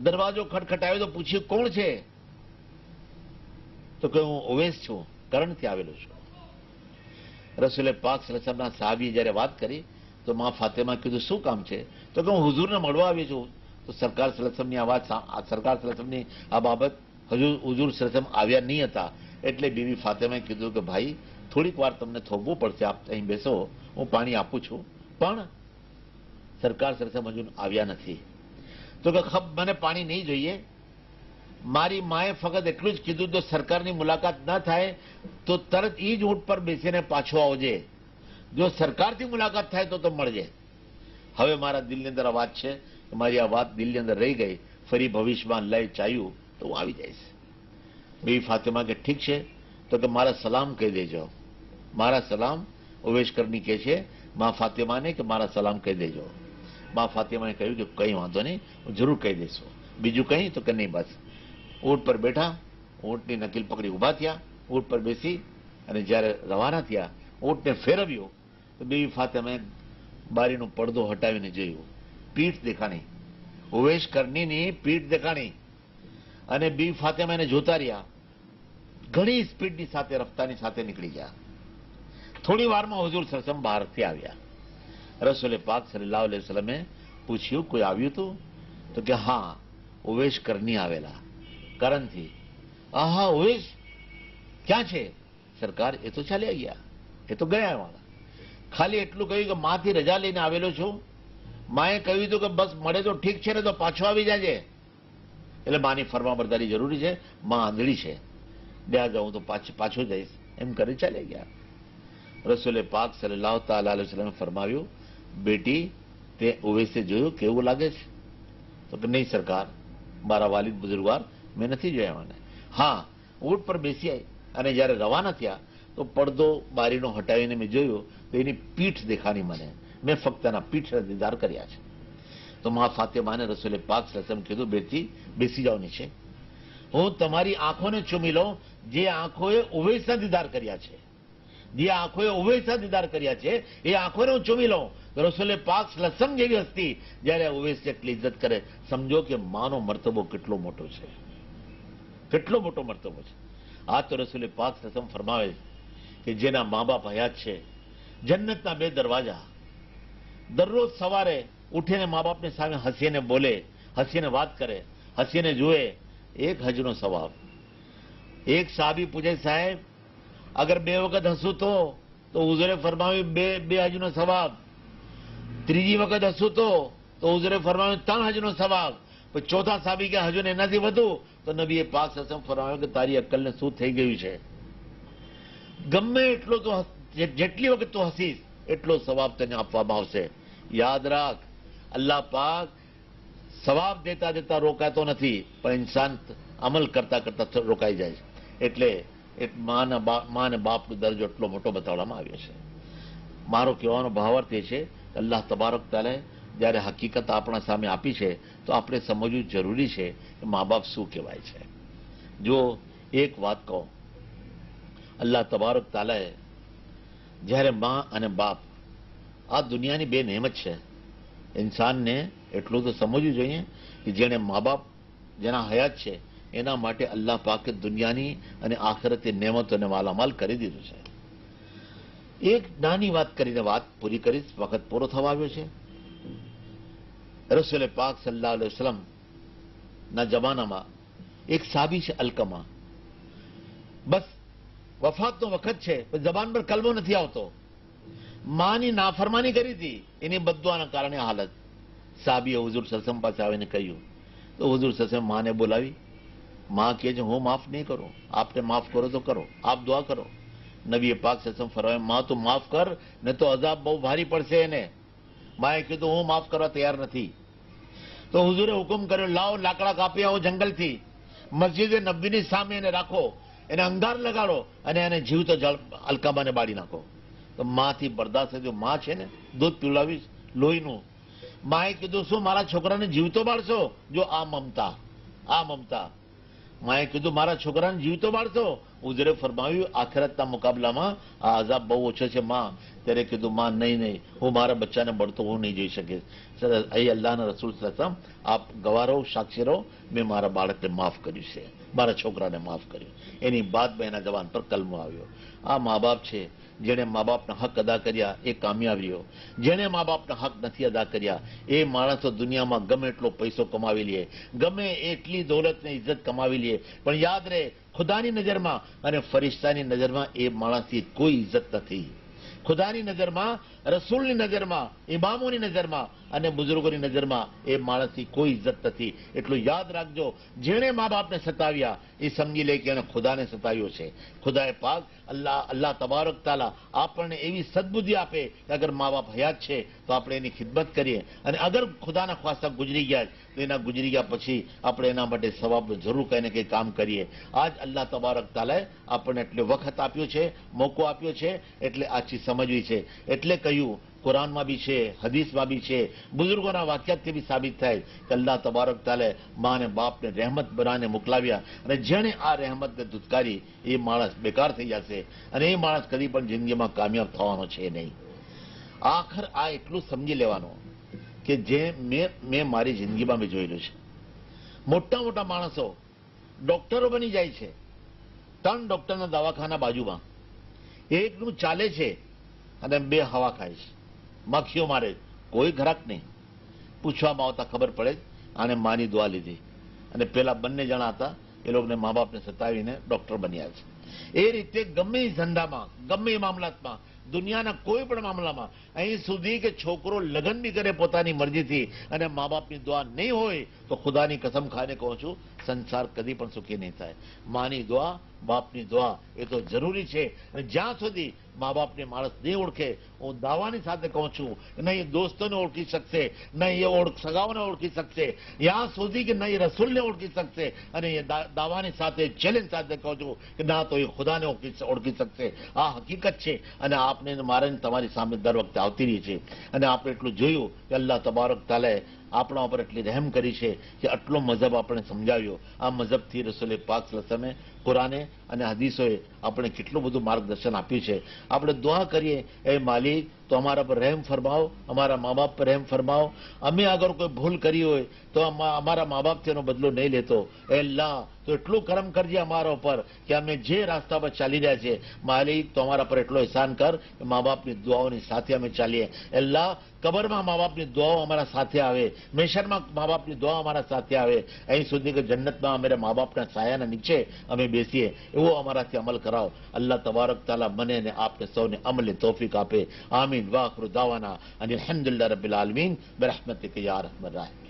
દરવાજો ખટખટાવ્યો તો પૂછ્યું કોણ છે? તો કે હું ઓવેસ છું, કરણથી આવેલો છું. રસૂલે પાક સલ્લલ્લાહુ અલૈહિ વસલ્લમના સાહાબી જ્યારે વાત કરી તો માં ફાતિમા કીધું શું કામ છે? તો કે હું હુઝુરને મળવા આવી છું. તો સરકાર સલ્લલ્લાહુ અલૈહિ વસલ્લમની આ વાત, સરકાર સલ્લલ્લાહુ અલૈહિ વસલ્લમની આ બાબત હુઝુર સલ્લલ્લાહુ અલૈહિ વસલ્લમ આવ્યા નહીં હતા. એટલે બીવી ફાતિમાએ કીધું કે ભાઈ થોડીક વાર તમને થોભવું પડશે, આપ અહીં બેસો, હું પાણી આપું છું. પણ સરકાર સલ્લલ્લાહુ અલૈહિ વસલ્લમ હજુ આવ્યા નથી. તો કે મને પાણી નહીં જોઈએ. મારી માએ ફક્ત એટલું જ કીધું તો સરકારની મુલાકાત ન થાય તો તરત એ જ ઊંટ પર બેસીને પાછો આવજે, જો સરકારથી મુલાકાત થાય તો મળજે. હવે મારા દિલની અંદર આ વાત છે, મારી આ વાત દિલની અંદર રહી ગઈ, ફરી ભવિષ્યમાં લઈ ચાહ્યું તો હું આવી જઈશ. બીવી ફાતિમા કે ઠીક છે, તો કે મારા સલામ કહી દેજો. મારા સલામ ઉવૈસ કરણી કહે છે મા ફાતિમાને કે મારા સલામ કહી દેજો. મા ફાતિમાએ કહ્યું કે કંઈ વાંધો નહીં, હું જરૂર કહી દઈશું. બીજું કંઈ? તો કે નહીં, બસ. ઊંટ પર બેઠા, ઊંટની નકીલ પકડી ઊભા થયા, ઊંટ પર બેસી અને જ્યારે રવાના થયા, ઊંટને ફેરવ્યું તો બીવી ફાતિમાએ બારીનો પડદો હટાવીને જોયું, પીઠ દેખાણી, ઉવૈસ કરણીની પીઠ દેખાણી. અને બીવી ફાતિમા એને જોતા રહ્યા. ઘણી સ્પીડની સાથે, રફતારની સાથે નીકળી ગયા. થોડી વારમાં હુઝુર સલ્લલ્લાહુ અલૈહિ વસલ્લમ બહારથી આવ્યા. રસૂલે પાક સલ્લલ્લાહુ અલૈહિ વસલ્લમે પૂછ્યું કોઈ આવ્યું હતું? તો કે હા, ઉવૈસ કરણી આવેલા, કરણથી. હા, ઉવૈસ ક્યાં છે? સરકાર એ તો ચાલ્યા ગયા, એ તો ગયા વાળા. ખાલી એટલું કહ્યું કે માથી રજા લઈને આવેલો છું. માએ કહ્યું હતું કે બસ મળે તો ઠીક છે ને તો પાછો આવી જાજે. એટલે માની ફરમાબરદારી જરૂરી છે, માં આંધળી છે, ત્યાં જાઉં તો પાછો જઈશ એમ કરી ચાલ્યા ગયા. રસૂલે પાક સલ્લલ્લાહુ તાલા અલૈહિ વસલ્લમે ફરમાવ્યું, બેટી તે ઉવૈસે જોયું, કેવું લાગે છે? તો કે નહીં સરકાર, મારા વાલિદ બુઝુર્ગવાર મેં નથી જોયા મને. હા, ઊંટ પર બેસી અને જ્યારે રવાના થયા તો પડદો બારીનો હટાવીને મેં જોયું તો એની પીઠ દેખાણી મને. મેં ફક્ત એના પીઠના દીદાર કર્યા છે. તો મા ફાતિમાને રસૂલે પાક સલ્લલ્લાહુ અલૈહિ વસલ્લમ કીધું, બેટી બેસી જાઓ નીચે, હું તમારી આંખોને ચૂમી લઉં જે આંખોએ ઉવૈસના દીદાર કર્યા છે. જે આંખોએ ઉવૈસના દીદાર કર્યા છે એ આંખોને હું ચૂમી લઉં. રસૂલે પાક સલ્લલ્લાહુ અલૈહિ વસલ્લમ જેવી હસ્તી જ્યારે ઉવૈસની એટલી ઇજ્જત કરે, સમજો કે માનો મર્તબો કેટલો મોટો છે, કેટલો મોટો મર્તબો છે. આ તો રસૂલે પાક સલ્લલ્લાહુ અલૈહિ વસલ્લમ ફરમાવે કે જેના મા બાપ હયાત છે, જન્નતના 2 દરવાજા, દરરોજ સવારે ઉઠીને મા બાપની સામે હસીને બોલે, હસીને વાત કરે, હસીને જુએ, 1 હજનો સવાબ. એક સાહાબી પૂછે, સાહેબ અગર 2 વખત હસું તો હુઝુરે ફરમાવ્યું 2 હજનો સવાબ. ત્રીજી વખત હસું તો હુઝુરે ફરમાવ્યું 3 હજનો સવાબ. પણ ચોથા સાહાબી કે હજુ એનાથી વધુ. તો નબીએ પાક સલ્લલ્લાહુ અલૈહિ વસલ્લમ ફરમાવ્યું કે તારી અક્કલને શું થઈ ગયું છે? ગમે એટલો તો જેટલી વખત તું હસીશ એટલો સવાબ તને આપવામાં આવશે. યાદ રાખ, અલ્લાહ પાક સવાબ દેતા દેતા રોકાતો નથી, પણ ઇન્સાન અમલ કરતા કરતા રોકાઈ જાય છે. એટલે મા અને બાપનો દરજ્જો એટલો મોટો બતાવવામાં આવ્યો છે. મારો કહેવાનો ભાવાર્થ એ છે કે અલ્લાહ તબારક તઆલાએ જ્યારે હકીકત આપણા સામે આપી છે તો આપણે સમજવું જરૂરી છે કે મા બાપ શું કહેવાય છે. જો એક વાત કહું, અલ્લાહ તબારક તઆલાએ જ્યારે મા અને બાપ આ દુનિયાની 2 નેમત છે, ઇન્સાનને એટલું તો સમજવું જોઈએ કે જેણે મા બાપ જેના હયાત છે એના માટે અલ્લાહ પાકે દુનિયાની અને આખિરતે નેમતોને માલામાલ કરી દીધું છે. એક નાની વાત કરીને વાત પૂરી કરીશ, વખત પૂરો થવા આવ્યો છે. રસૂલે પાક સલ્લલ્લાહુ અલૈહિ વસલ્લમ ના જમાનામાં એક સાહાબી છે અલકમા. બસ વફાતનો વખત છે, પણ જબાન પર કલમો નથી આવતો. માની નાફરમાની કરી હતી, એની બદદુઆના કારણે હાલત. સાહાબીએ હુઝુર સલ્લલ્લાહુ અલૈહિ વસલ્લમ પાસે આવીને કહ્યું તો હુઝુર સલ્લલ્લાહુ અલૈહિ વસલ્લમ માને બોલાવી. માં કહે છે હું માફ નહીં કરું, આપને માફ કરો તો કરો, આપ દુઆ કરો. નબીએ પાક સલ્લલ્લાહુ અલૈહિ વસલ્લમ ફરમાવ્યું, માં તું માફ કર ને તો અઝાબ બહુ ભારી પડશે એને. માએ કીધું હું માફ કરવા તૈયાર નથી. તો હુઝુરે હુકમ કર્યો, લાવો લાકડા કાપી આવો જંગલથી, મસ્જિદે નબવીની સામે એને રાખો, એને અંગાર લગાડો અને એને જીવતો અલકામાને બાળી નાખો. તો માથી બરદાસ્ત થયું. માં છે ને દૂધ પીવડાવીશ લોહીનું. માએ કીધું શું મારા છોકરાને જીવતો બાળશો? જો આ મમતા. માએ કીધું મારા છોકરાને જીવતો બાળશો? ઉજરે ફરમાવ્યું આખિરતના મુકાબલામાં આ આઝાબ બહુ ઓછો છે માં. ત્યારે કીધું માં નહીં, હું મારા બચ્ચાને મળતો હું નહીં જોઈ શકીશ. અહીં અલ્લાહના રસૂલ સલ્લલ્લાહુ અલૈહિ વસલ્લમ આપ ગવારો, સાક્ષી રહો, મેં મારા બાળકને માફ કર્યું છે, મારા છોકરાને માફ કર્યું. એની બાદ એના જવાન પર કલમો આવ્યો. આ મા બાપ છે, જેણે મા બાપના હક અદા કર્યા એ કામયાબ રહ્યો. જેણે મા બાપના હક નથી અદા કર્યા એ માણસો દુનિયામાં ગમે એટલો પૈસો કમાવી લે, ગમે એટલી દોલત ને ઇજ્જત કમાવી લે, પણ યાદ રહે ખુદાની નજરમાં અને ફરિશ્તાની નજરમાં એ માણસની કોઈ ઇજ્જત નથી. ખુદાની નજરમાં, રસૂલની નજરમાં, ઇમામોની નજરમાં અને બુઝુર્ગોની નજરમાં એ માણસની કોઈ ઇજ્જત નથી. એટલું યાદ રાખજો, જેણે મા બાપને સતાવ્યા એ સમજી લે કે એને ખુદાને સતાવ્યો છે. ખુદાએ પાક અલ્લાહ તબારક તાલા આપણને એવી સદબુદ્ધિ આપે કે અગર મા બાપ હયાત છે તો આપણે એની ખિદમત કરીએ, અને અગર ખુદાના ખ્વાસ્તા ગુજરી ગયા તો એના ગુજરી ગયા પછી આપણે એના માટે સવાબનું જરૂર કંઈ ને કંઈ કામ કરીએ. આજ અલ્લાહ તબારક તાલાએ આપણને એટલો વખત આપ્યો છે, મોકો આપ્યો છે, એટલે આ ચીજ સમજવી છે. એટલે કહ્યું કુરાનમાં બી છે, હદીસમાં બી છે, બુઝુર્ગોના વાક્યાથી બી સાબિત થાય કે અલ્લાહ તબારક તાલે મા અને બાપને રહેમત બનાવીને મોકલાવ્યા, અને જેણે આ રહેમતને ધુતકારી એ માણસ બેકાર થઈ જશે, અને એ માણસ કદી પણ જિંદગીમાં કામયાબ થવાનો છે નહીં. આખર આ એટલું સમજી લેવાનું કે જે મેં મારી જિંદગીમાં બી જોયેલું છે. મોટા મોટા માણસો ડોક્ટરો બની જાય છે, 3 ડોક્ટરના દવાખાના બાજુમાં, એકનું ચાલે છે અને 2 હવા ખાય છે, માખીઓ મારે, કોઈ ઘરાક નહીં. પૂછવામાં આવતા ખબર પડે આને માની દુઆ લીધી, અને પેલા બંને જણા હતા એ લોકોને મા બાપને સતાવીને ડોક્ટર બન્યા છે. એ રીતે ગમે એ ધંધામાં, ગમે એ મામલાતમાં, દુનિયાના કોઈ પણ મામલામાં, અહીં સુધી કે છોકરો લગ્ન બી કરે પોતાની મરજીથી અને મા બાપની દુઆ નહીં હોય તો ખુદાની કસમ ખાઈને કહું છું સંસાર કદી પણ સુખી નહીં થાય. માની દુઆ, બાપની દુઆ એ તો જરૂરી છે. અને જ્યાં સુધી મા બાપને માણસ નહીં ઓળખે, હું દાવાની સાથે કહું છું, નહીં દોસ્તોને ઓળખી શકશે, નહીં એ સગાઓને ઓળખી શકશે, ત્યાં સુધી કે નહીં રસૂલને ઓળખી શકશે, અને એ દાવાની સાથે ચેલેન્જ સાથે કહું છું કે ના તો એ ખુદાને ઓળખી શકશે. આ હકીકત છે, અને આપને મારે તમારી સામે દર વખતે આવતી રહી છે. અને આપણે એટલું જોયું કે અલ્લાહ તબારક તાલે આપણા ઉપર એટલી રહેમ કરી છે કે આટલો મઝહબ આપણે સમજાવ્યો. આ મઝહબથી રસૂલ પાક સલ્લલ્લાહુ અલૈહિ વસલ્લમે, કુરાને અને હદીસોએ આપણે કેટલું બધું માર્ગદર્શન આપ્યું છે. આપણે દુઆ કરીએ, એ માલિક તો અમારા પર રહેમ ફરમાવો, અમારા મા બાપ પર રહેમ ફરમાવો. અમે અગર કોઈ ભૂલ કરી હોય તો અમારા મા બાપથી એનો બદલો નહીં લેતો. એ અલ્લાહ તો એટલું કરમ કરજે અમારા ઉપર કે અમે જે રસ્તા પર ચાલી રહ્યા છે માલિક તો અમારા પર એટલો એહસાન કર કે મા બાપની દુઆઓની સાથે અમે ચાલીએ. અલ્લાહ કબરમાં મા બાપની દુઆઓ અમારા સાથે આવે, મેશરમાં મા બાપની દુઆ અમારા સાથે આવે, અહીં સુધી કે જન્નતમાં અમારા મા બાપના છાયાના નીચે અમે બેસીએ, એવો અમારાથી અમલ કરાવો. અલ્લાહ તબારક તાલા મને અને આપને સૌને અમલની તૌફીક આપે. આમીન. વાખરુ દાવાના અનિલ હમ્દુલિલ્લાહ રબ્બિલ આલમીન બિરહમતિક યા અરહમર રાહિમીન.